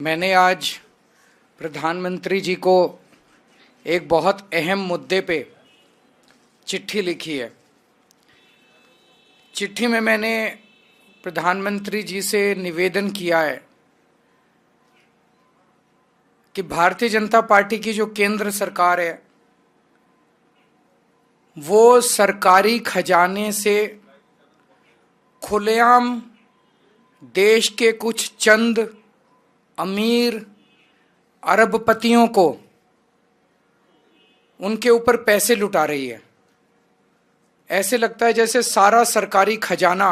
मैंने आज प्रधानमंत्री जी को एक बहुत अहम मुद्दे पे चिट्ठी लिखी है। चिट्ठी में मैंने प्रधानमंत्री जी से निवेदन किया है कि भारतीय जनता पार्टी की जो केंद्र सरकार है वो सरकारी खजाने से खुलेआम देश के कुछ चंद अमीर अरबपतियों को उनके ऊपर पैसे लुटा रही है। ऐसे लगता है जैसे सारा सरकारी खजाना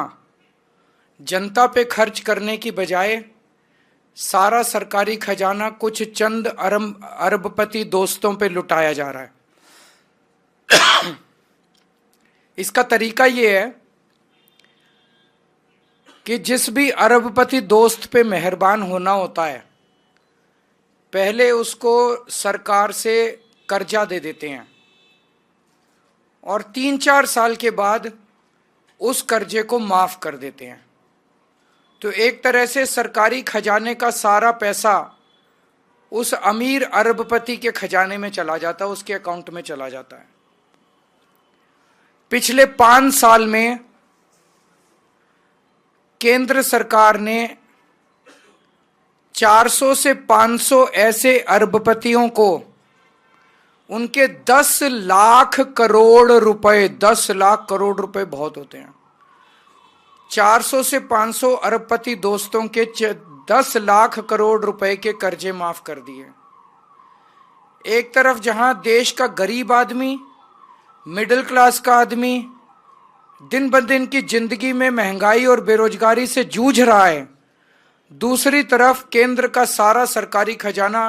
जनता पे खर्च करने की बजाय सारा सरकारी खजाना कुछ चंद अरबपति दोस्तों पे लुटाया जा रहा है। इसका तरीका ये है कि जिस भी अरबपति दोस्त पे मेहरबान होना होता है पहले उसको सरकार से कर्जा दे देते हैं और 3-4 साल के बाद उस कर्जे को माफ कर देते हैं। तो एक तरह से सरकारी खजाने का सारा पैसा उस अमीर अरबपति के खजाने में चला जाता है, उसके अकाउंट में चला जाता है। पिछले 5 साल में केंद्र सरकार ने 400 से 500 ऐसे अरबपतियों को उनके 10 लाख करोड़ रुपए, 10 लाख करोड़ रुपए बहुत होते हैं, 400 से 500 अरबपति दोस्तों के 10 लाख करोड़ रुपए के कर्जे माफ कर दिए। एक तरफ जहां देश का गरीब आदमी, मिडिल क्लास का आदमी दिन ब दिन की जिंदगी में महंगाई और बेरोजगारी से जूझ रहा है, दूसरी तरफ केंद्र का सारा सरकारी खजाना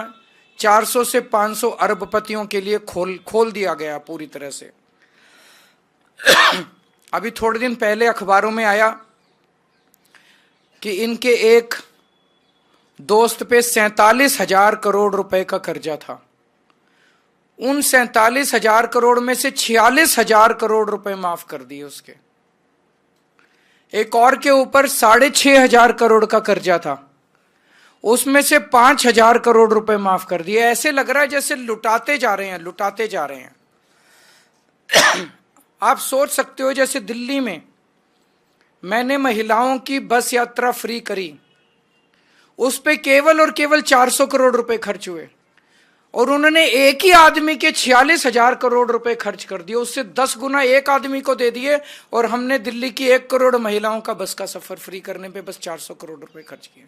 400 से 500 अरबपतियों के लिए खोल दिया गया पूरी तरह से। अभी थोड़े दिन पहले अखबारों में आया कि इनके एक दोस्त पे 47,000 करोड़ रुपए का कर्जा था। उन 47,000 करोड़ में से 46,000 करोड़ रुपए माफ कर दिए उसके। एक और के ऊपर 6,500 करोड़ का कर्जा था, उसमें से 5,000 करोड़ रुपए माफ कर दिए। ऐसे लग रहा है जैसे लुटाते जा रहे हैं। आप सोच सकते हो जैसे दिल्ली में मैंने महिलाओं की बस यात्रा फ्री करी, उस पे केवल और केवल 400 करोड़ रुपए खर्च हुए और उन्होंने एक ही आदमी के 46,000 करोड़ रुपए खर्च कर दिए। उससे 10 गुना एक आदमी को दे दिए और हमने दिल्ली की 1 करोड़ महिलाओं का बस का सफर फ्री करने पे बस 400 करोड़ रुपए खर्च किए।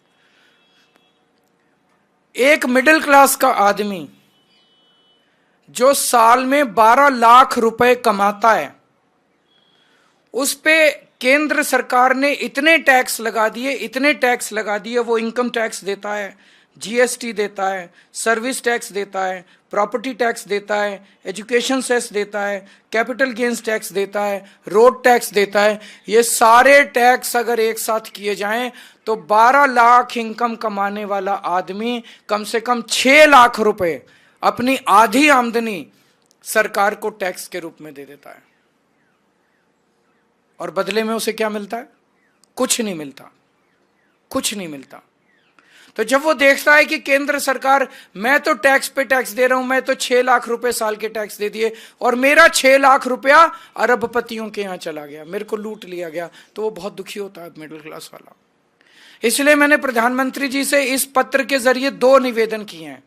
एक मिडिल क्लास का आदमी जो साल में 12 लाख रुपए कमाता है, उस पे केंद्र सरकार ने इतने टैक्स लगा दिए, वो इनकम टैक्स देता है, जीएसटी देता है, सर्विस टैक्स देता है, प्रॉपर्टी टैक्स देता है, एजुकेशन सेस देता है, कैपिटल गेन्स टैक्स देता है, रोड टैक्स देता है। ये सारे टैक्स अगर एक साथ किए जाएं तो 12 लाख इनकम कमाने वाला आदमी कम से कम 6 लाख रुपए अपनी आधी आमदनी सरकार को टैक्स के रूप में दे देता है। और बदले में उसे क्या मिलता है? कुछ नहीं मिलता। तो जब वो देखता है कि केंद्र सरकार, मैं तो टैक्स पे टैक्स दे रहा हूं, मैं तो 6 लाख रुपए साल के टैक्स दे दिए और मेरा 6 लाख रुपया अरबपतियों के यहां चला गया, मेरे को लूट लिया गया, तो वो बहुत दुखी होता है मिडिल क्लास वाला। इसलिए मैंने प्रधानमंत्री जी से इस पत्र के जरिए 2 निवेदन किए हैं।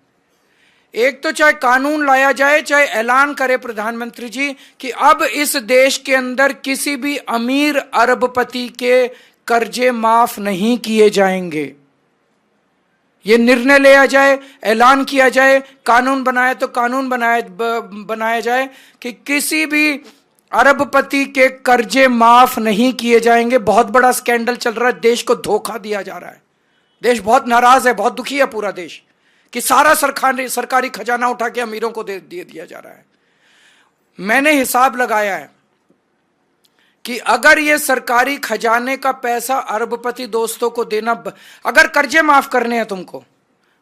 एक तो चाहे कानून लाया जाए, चाहे ऐलान करे प्रधानमंत्री जी कि अब इस देश के अंदर किसी भी अमीर अरबपति के कर्जे माफ नहीं किए जाएंगे। ये निर्णय लिया जाए, ऐलान किया जाए, कानून बनाया जाए कि किसी भी अरबपति के कर्जे माफ नहीं किए जाएंगे। बहुत बड़ा स्कैंडल चल रहा है, देश को धोखा दिया जा रहा है, देश बहुत नाराज है, बहुत दुखी है पूरा देश कि सारा सरकारी खजाना उठा के अमीरों को दे दिया जा रहा है। मैंने हिसाब लगाया है कि अगर ये सरकारी खजाने का पैसा अरबपति दोस्तों को देना, अगर कर्जे माफ करने हैं तुमको,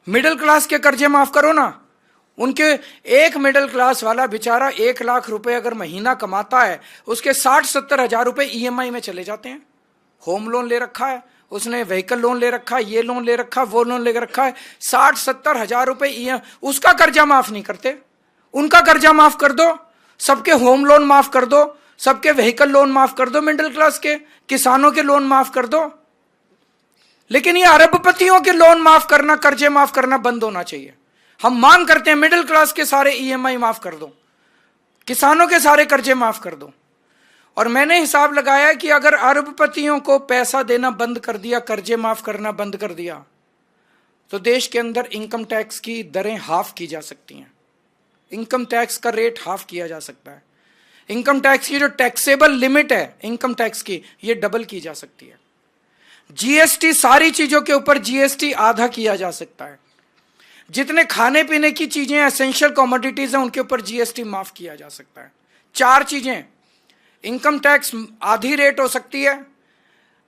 मिडिल क्लास के कर्जे माफ करो ना। उनके एक मिडिल क्लास वाला बेचारा 1 लाख रुपए अगर महीना कमाता है, उसके 60-70 हजार रुपए ईएमआई में चले जाते हैं। होम लोन ले रखा है, उसने व्हीकल लोन ले रखा, ये लोन ले रखा, वो लोन ले रखा है, 60-70 हजार रुपए उसका कर्जा माफ नहीं करते। उनका कर्जा माफ कर दो, सबके होम लोन माफ कर दो, सबके व्हीकल लोन माफ कर दो, मिडिल क्लास के, किसानों के लोन माफ कर दो। लेकिन ये अरबपतियों के लोन माफ करना, कर्जे माफ करना बंद होना चाहिए। हम मांग करते हैं मिडिल क्लास के सारे ईएमआई माफ कर दो, किसानों के सारे कर्जे माफ कर दो। और मैंने हिसाब लगाया कि अगर अरबपतियों को पैसा देना बंद कर दिया, कर्जे माफ करना बंद कर दिया, तो देश के अंदर इनकम टैक्स की दरें हाफ की जा सकती हैं। इनकम टैक्स का रेट हाफ किया जा सकता है। इनकम टैक्स की जो टैक्सेबल लिमिट है इनकम टैक्स की, ये डबल की जा सकती है। जीएसटी, सारी चीजों के ऊपर जीएसटी आधा किया जा सकता है। जितने खाने पीने की चीजें एसेंशियल कमोडिटीज हैं उनके ऊपर जीएसटी माफ किया जा सकता है। 4 चीजें, इनकम टैक्स आधी रेट हो सकती है,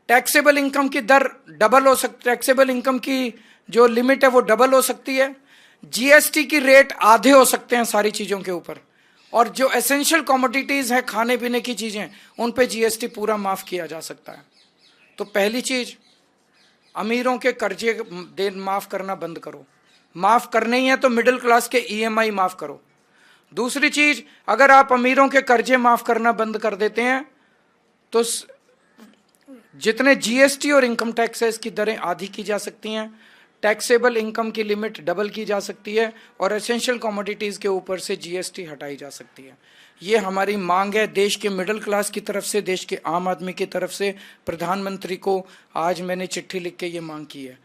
टैक्सेबल इनकम की दर डबल हो सकती, टैक्सेबल इनकम की जो लिमिट है वो डबल हो सकती है, जीएसटी की रेट आधे हो सकते हैं सारी चीजों के ऊपर, और जो एसेंशियल कमोडिटीज है खाने पीने की चीजें उन पे जीएसटी पूरा माफ किया जा सकता है। तो पहली चीज, अमीरों के कर्जे माफ करना बंद करो। माफ करने ही है तो मिडिल क्लास के ईएमआई माफ करो। दूसरी चीज, अगर आप अमीरों के कर्जे माफ करना बंद कर देते हैं तो जितने जीएसटी और इनकम टैक्स है इसकी दरें आधी की जा सकती हैं, टैक्सेबल इनकम की लिमिट डबल की जा सकती है, और एसेंशियल कमोडिटीज के ऊपर से जीएसटी हटाई जा सकती है। ये हमारी मांग है देश के मिडिल क्लास की तरफ से, देश के आम आदमी की तरफ से। प्रधानमंत्री को आज मैंने चिट्ठी लिख के ये मांग की है।